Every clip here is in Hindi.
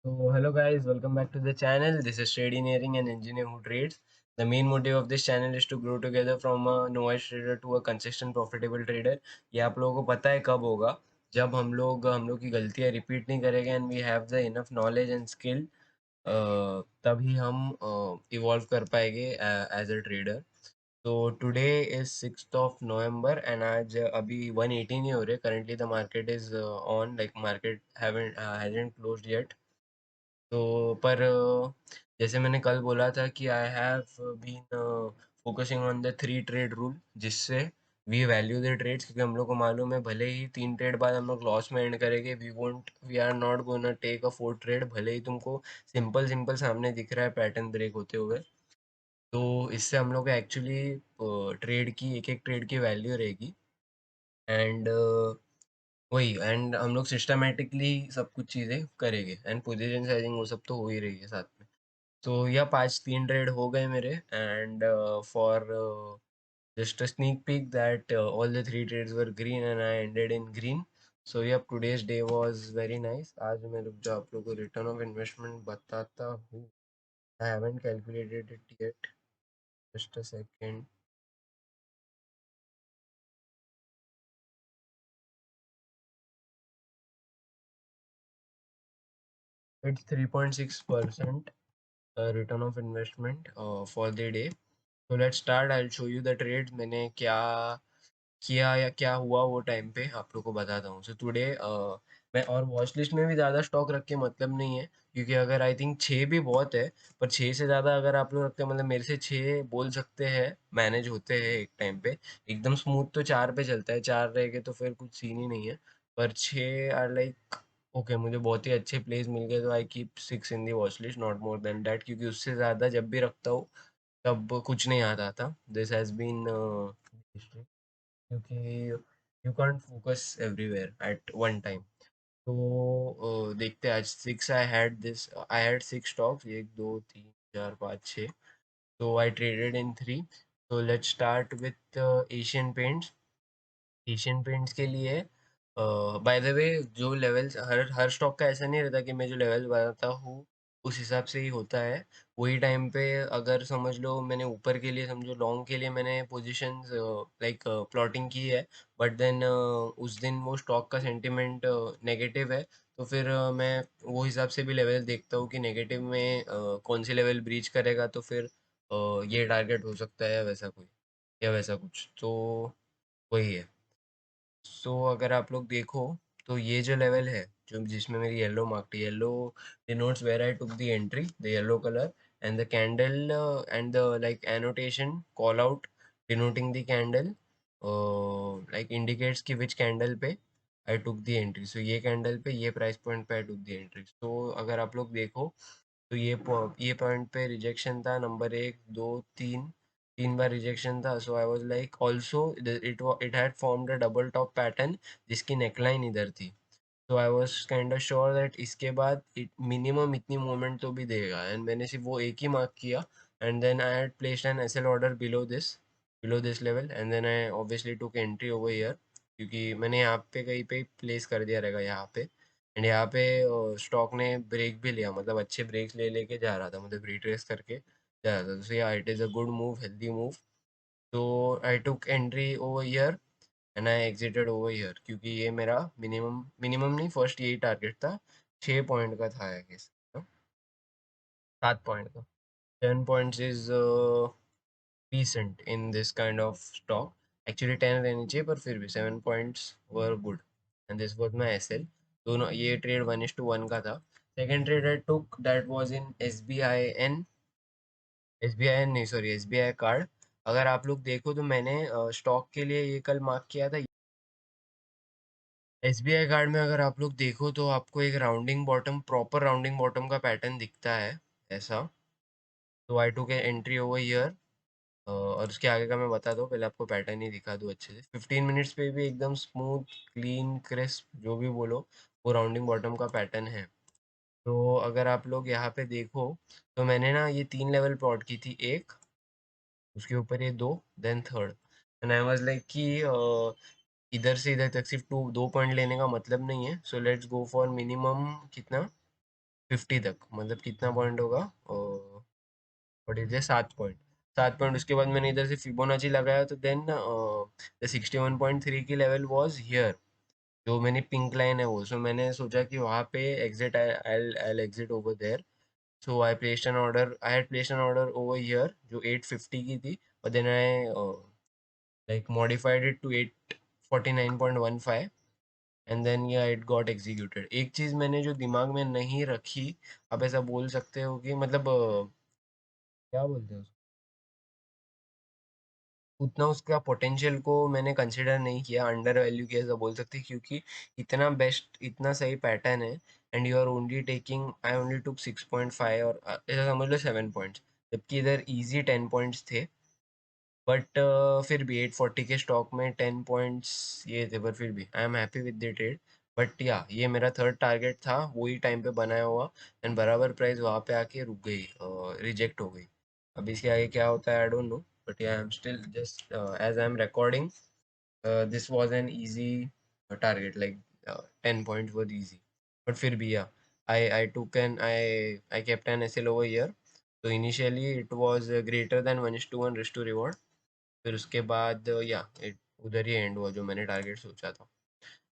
So, hello guys, welcome back to the channel. This is Trade Engineering and Engineer Who Trades. The main motive of this channel is to grow together from a novice trader to a consistent profitable trader. ये आप लोगों को पता है कब होगा? जब हम लोग की गलतियां रिपीट नहीं करेंगे and we have the enough knowledge and skill, तभी हम इवॉल्व कर पाएंगे एज अ ट्रेडर. तो today is 6th of November and आज अभी 1:18 ही हो रहे. Currently the market is on, like market haven't hasn't closed yet. तो पर जैसे मैंने कल बोला था कि I have been focusing on the 3 trade rule, जिससे वी वैल्यू द ट्रेड्स, क्योंकि हम लोग को मालूम है भले ही 3 ट्रेड बाद हम लोग लॉस में एंड करेंगे, we are not gonna take a 4th trade, भले ही तुमको सिंपल सिंपल सामने दिख रहा है पैटर्न ब्रेक होते हुए. तो इससे हम लोग एक्चुअली ट्रेड की एक एक ट्रेड की वैल्यू रहेगी. एंड वही, एंड हम लोग सिस्टमेटिकली सब कुछ चीज़ें करेंगे एंड पोजीशन साइजिंग वो सब तो हो ही रही है साथ में. तो यह 5 3 ट्रेड हो गए मेरे. And for just a sneak peek that all the 3 trades were green and I ended in green. So yup, today's day was very nice. आज मैं रुक जाओ आप लोगों को रिटर्न ऑफ इन्वेस्टमेंट बताता हूँ. I haven't calculated it yet. Just a second. It's 3.6% return of investment for the day. So let's start. I'll show you the trades मैंने क्या किया या क्या हुआ वो टाइम पे आप लोग को बताता हूँ. सो टुडे मैं, और वॉच लिस्ट में भी ज़्यादा स्टॉक रख के मतलब नहीं है, क्योंकि अगर आई थिंक 6 भी बहुत है, पर 6 से ज़्यादा अगर आप लोग रखते हैं, मतलब मेरे से 6 बोल सकते हैं मैनेज होते हैं एक टाइम पे. एकदम स्मूथ तो 4 पे चलता है, 4 रह गए तो फिर कुछ सीन ही नहीं है. पर 6 आर लाइक ओके, मुझे बहुत ही अच्छे प्लेस मिल गए तो I keep 6 in the watch list, not more than that, क्योंकि उससे ज़्यादा जब भी रखता हूँ तब कुछ नहीं आता था. दिस हैज़ बीन क्योंकि you can't focus everywhere at one time. तो देखते हैं आज. Six I had 6 stocks, 1 2 3 4 5 6. तो आई ट्रेडेड इन 3. तो let's start with Asian paints. Asian paints के लिए बाय द वे, जो लेवल्स, हर हर स्टॉक का ऐसा नहीं रहता कि मैं जो लेवल बताता हूँ उस हिसाब से ही होता है. वही टाइम पे अगर समझ लो मैंने ऊपर के लिए, समझो लॉन्ग के लिए मैंने पोजीशंस लाइक प्लॉटिंग की है, बट देन उस दिन वो स्टॉक का सेंटिमेंट नेगेटिव है, तो फिर मैं वो हिसाब से भी लेवल देखता हूँ कि नेगेटिव में कौन सी लेवल ब्रीच करेगा, तो फिर ये टारगेट हो सकता है वैसा कोई या वैसा कुछ. तो वही है. सो अगर आप लोग देखो तो ये जो लेवल है, जो जिसमें मेरी yellow mark, yellow denotes where I took the entry, the yellow color, and the candle and the like annotation call out denoting the candle like indicates कि which candle पे I took the entry. So ये कैंडल पे, ये प्राइस पॉइंट पे I took the entry. So अगर आप लोग देखो तो ये पॉइंट पे रिजेक्शन था, नंबर 1 2 3, 3 बार रिजेक्शन था. So I was like also it had formed a double top pattern जिसकी नेकलाइन इधर थी. तो I was kind of sure that इसके बाद मिनिमम इतनी मूवमेंट तो भी देगा, एंड मैंने सिर्फ वो एक ही मार्क किया. And then I had placed an SL order below this level, and then I obviously took entry over here, क्योंकि मैंने यहाँ पे कहीं पे प्लेस कर दिया रहेगा यहाँ पे. एंड यहाँ पे स्टॉक ने ब्रेक भी लिया, मतलब अच्छे ब्रेक्स ले लेके जा रहा था, मतलब रिट्रेस करके जा रहा था. So yeah, it is a good move, healthy move. तो I took entry over here and I exited over here, क्योंकि ये मेरा मिनिमम मिनिमम नहीं, फर्स्ट यही टारगेट था. 6 पॉइंट का था आई गेस, 7 पॉइंट का. 10 points is decent in this kind of stock. Actually 10 रहनी चाहिए, पर फिर भी 7 points were good. And this was my SL. दोनों ये ट्रेड 1:1 का था. Second trade I took that was in S B I N नहीं, सॉरी, SBI कार्ड. अगर आप लोग देखो तो मैंने स्टॉक के लिए ये कल मार्क किया था. SBI कार्ड में अगर आप लोग देखो तो आपको एक rounding bottom, proper rounding bottom का पैटर्न दिखता है ऐसा. तो I took entry over here. और उसके आगे का मैं बता दूँ, पहले आपको पैटर्न ही दिखा दूँ अच्छे से. 15 मिनट्स पे भी एकदम स्मूथ, क्लीन, क्रिस्प, जो भी बोलो, वो राउंडिंग बॉटम का पैटर्न है. तो अगर आप लोग यहाँ पे देखो तो मैंने ना ये 3 लेवल प्लॉट की थी. एक, उसके ऊपर ये दो, then third. And I was like कि इधर से इधर तक सिर्फ 2 2 पॉइंट लेने का मतलब नहीं है. So let's go for minimum कितना, 50 तक, मतलब कितना पॉइंट होगा, व्हाट इज 7 पॉइंट। 7 पॉइंट, उसके बाद मैंने इधर से फिबोनाची लगाया, तो देन द 61.3 की लेवल वाज हियर, जो मैंने पिंक लाइन है वो, सो मैंने सोचा कि वहाँ पे exit, I exit over there. So I placed an order, I had placed an order over here जो 850 की थी, और then I like modified it to 849.15, and then yeah it got executed. एक चीज़ मैंने जो दिमाग में नहीं रखी, आप ऐसा बोल सकते हो कि मतलब क्या बोलते हैं, उतना उसका पोटेंशियल को मैंने कंसिडर नहीं किया, अंडर वैल्यू किया ऐसा बोल सकते हैं, क्योंकि इतना बेस्ट, इतना सही पैटर्न है, and you are only taking, I only took 6.5, और ऐसा समझ लो 7 पॉइंट्स, जबकि इधर इजी 10 पॉइंट्स थे। बट फिर भी 840 के स्टॉक में 10 पॉइंट्स ये थे, पर फिर भी I am happy with the trade. But या ये मेरा थर्ड टारगेट था, वही टाइम पे बनाया हुआ, एंड बराबर प्राइस वहाँ पे आके रुक गई, रिजेक्ट हो गई। अब इसके आगे क्या होता है I don't know, but yeah I am still just as I am recording, this was an easy target, like 10 points were easy, but फिर भी yeah, I took an I kept an SL over here. So initially it was greater than 1:1 risk to reward, फिर उसके बाद या उधर ही एंड हुआ जो मैंने टारगेट सोचा था।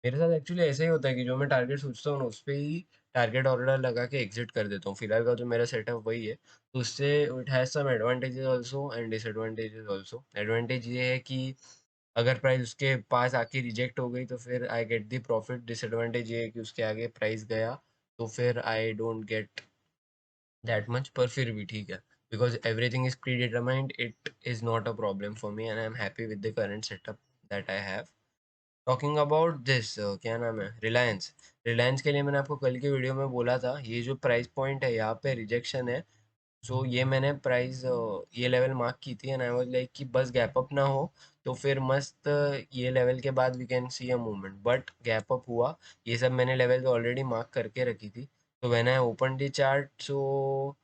मेरे साथ एक्चुअली ऐसा ही होता है कि जो मैं टारगेट सोचता हूँ ना, उस पे ही टारगेट ऑर्डर लगा के एग्जिट कर देता हूँ। फिलहाल का जो मेरा सेटअप वही है, तो उससे it has some advantages also and disadvantages also. Advantage ये है कि अगर प्राइस उसके पास आके रिजेक्ट हो गई तो फिर I get the profit. Disadvantage ये है कि उसके आगे प्राइस गया तो फिर I don't get that much, पर फिर भी ठीक है, because everything is pre determined, it is not a problem for me, and I am happy with the current setup that I have. Talking about this, क्या नाम है, रिलायंस। रिलायंस के लिए मैंने आपको कल की वीडियो में बोला था, ये जो प्राइस पॉइंट है यहाँ पे रिजेक्शन है। सो ये मैंने प्राइस ये लेवल मार्क की थी, एंड आई वाज लाइक कि बस गैप अप ना हो, तो फिर मस्त ये लेवल के बाद we can see a movement, but gap up हुआ। ये सब मैंने लेवल ऑलरेडी मार्क करके रखी थी। तो when I open the chart, so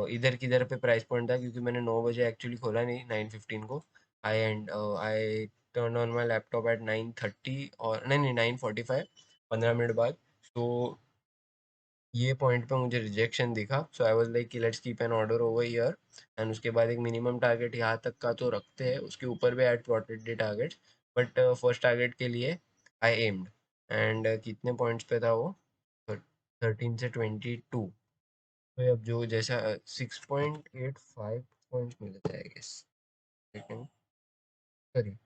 इधर किधर पे प्राइस पॉइंट था, क्योंकि मैंने 9 बजे एक्चुअली खोला नहीं, 9:15 को। I turn on my laptop at 9:30, और नहीं नहीं 9:45, 15 मिनट बाद। तो ये पॉइंट पे मुझे रिजेक्शन दिखा, सो आई वाज लाइक कि let's keep an order over here, and उसके बाद एक मिनिमम टारगेट यहाँ तक का तो रखते हैं, उसके ऊपर भी add plotted the targets, but first target के लिए आई एम्ड। एंड कितने पॉइंट्स पे था वो, 13 से 22। तो अब जो जैसा 6.85 पॉइंट्स मिले थे I guess, second, sorry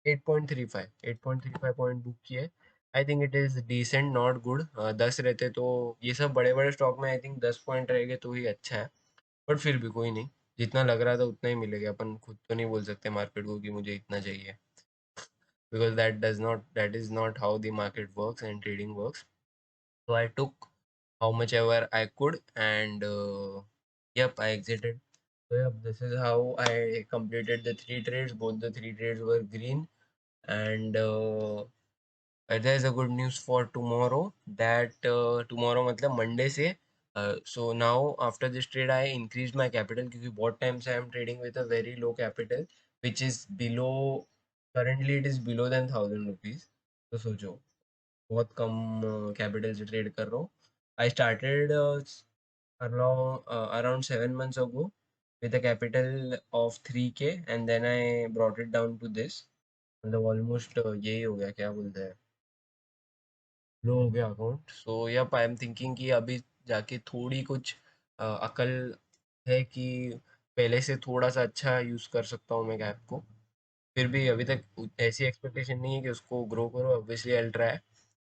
8.35 point book किए। I think it is decent, not good. 10 रहते तो, ये सब बड़े बड़े स्टॉक में आई थिंक 10 पॉइंट रहेंगे तो ही अच्छा है, बट फिर भी कोई नहीं, जितना लग रहा था उतना ही मिलेगा। अपन खुद तो नहीं बोल सकते मार्केट को कि मुझे इतना चाहिए, because that is not how the market works and trading works. So I took how much ever I could, and yep, I exited. So yep, this is how I completed the three trades. Both the three trades were green, and there's a good news for tomorrow, that tomorrow मतलब Monday से, so now after this trade I increased my capital, क्योंकि बहुत टाइम से I am trading with a very low capital, which is below, currently it is below than 1,000 rupees। तो सोचो, बहुत कम कैपिटल से ट्रेड कर रहा हूँ। I started around 7 months ago with a capital of 3K, and then I brought it down to this, मतलब ऑलमोस्ट यही हो गया, क्या बोलते हैं, लो हो गया account. So yup, I am thinking कि अभी जाके थोड़ी कुछ अकल है कि पहले से थोड़ा सा अच्छा यूज़ कर सकता हूँ मैं गैप को। फिर भी अभी तक ऐसी एक्सपेक्टेशन नहीं है कि उसको ग्रो करो, obviously I try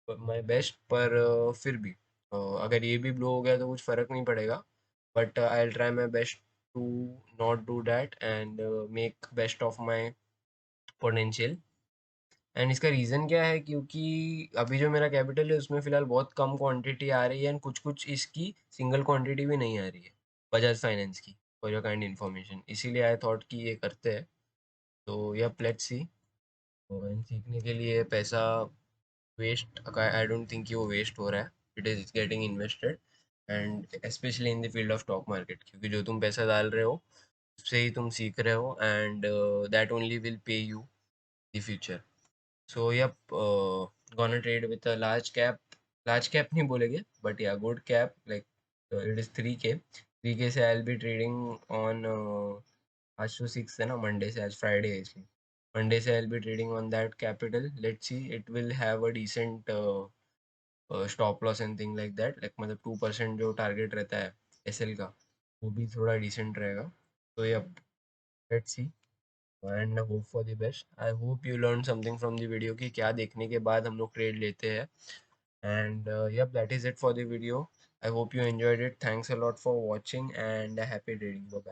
my best, पर फिर भी अगर ये भी ब्लो हो गया तो कुछ फ़र्क नहीं पड़ेगा, but I try my best to not do that, and make best of my potential. And इसका रीज़न क्या है, क्योंकि अभी जो मेरा कैपिटल है उसमें फ़िलहाल बहुत कम क्वांटिटी आ रही है, एंड कुछ कुछ इसकी सिंगल क्वांटिटी भी नहीं आ रही है, बजाज फाइनेंस की, फॉर योर काइंड इन्फॉर्मेशन। इसीलिए आई थॉट कि ये करते हैं। तो यप, लेट्स सी। एंड सीखने के लिए पैसा वेस्ट, आई डोंट थिंक कि वो वेस्ट हो रहा है, it is getting invested, and specially in the field of stock market, क्योंकि जो तुम पैसा डाल रहे हो उससे ही तुम सीख रहे हो, and that only will pay you the future. So yep, gonna trade with a large cap नहीं बोलेंगे, but yeah, good cap, like it is 3K। 3K से I will be trading on, आज तो 6 है ना, मंडे से, आज फ्राइडे है इसलिए मंडे से I will be trading on that capital. Let's see, it will have a decent stop loss and thing like that, like मतलब 2% जो टारगेट रहता है एसएल का, वो भी थोड़ा डिसेंट रहेगा। तो ये let's see and hope for the best. I hope you learn something from the video कि क्या देखने के बाद हम लोग ट्रेड लेते हैं। And yep, that is it for the video. I hope you enjoyed it. Thanks a lot for watching and happy trading. Bye bye.